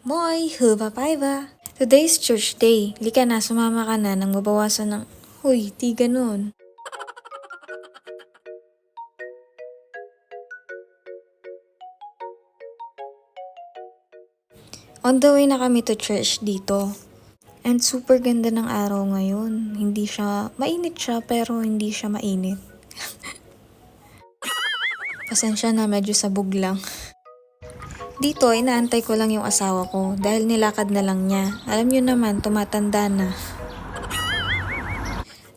Moy, huba paiba. Today's church day. Lika na, sumama ka na nang mabawasan ng... Hoy, di ganun. On the way na kami to church dito. And super ganda ng araw ngayon. Hindi siya, mainit siya pero hindi siya mainit. Pasensya na, medyo sabog lang. Dito, inaantay ko lang yung asawa ko dahil nilakad na lang niya. Alam niyo naman, tumatanda na.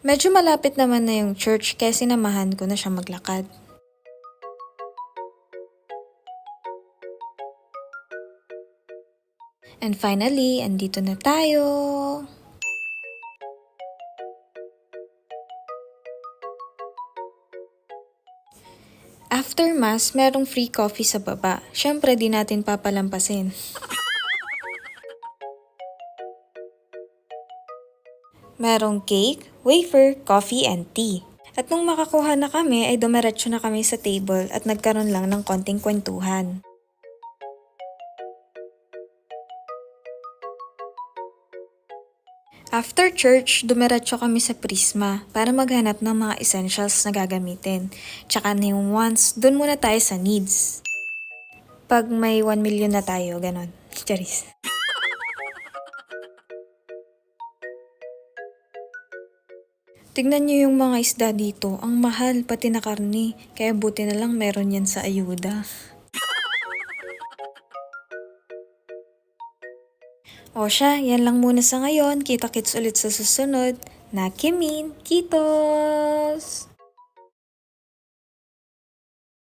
Medyo malapit naman na yung church kaya sinamahan ko na siya maglakad. And finally, andito na tayo. After mass, merong free coffee sa baba. Syempre, di natin papalampasin. Merong cake, wafer, coffee, and tea. At nung makakuha na kami, ay dumiretso na kami sa table at nagkaroon lang ng konting kwentuhan. After church, dumiretso kami sa Prisma para maghanap ng mga essentials na gagamitin. Tsaka na yung wants, dun muna tayo sa needs. Pag may 1 million na tayo, ganon. Charis. Tignan nyo yung mga isda dito. Ang mahal, pati na karne. Kaya buti na lang meron yan sa ayuda. O siya, yan lang muna sa ngayon. Kita-kits ulit sa susunod. Na Kimin, Kitos!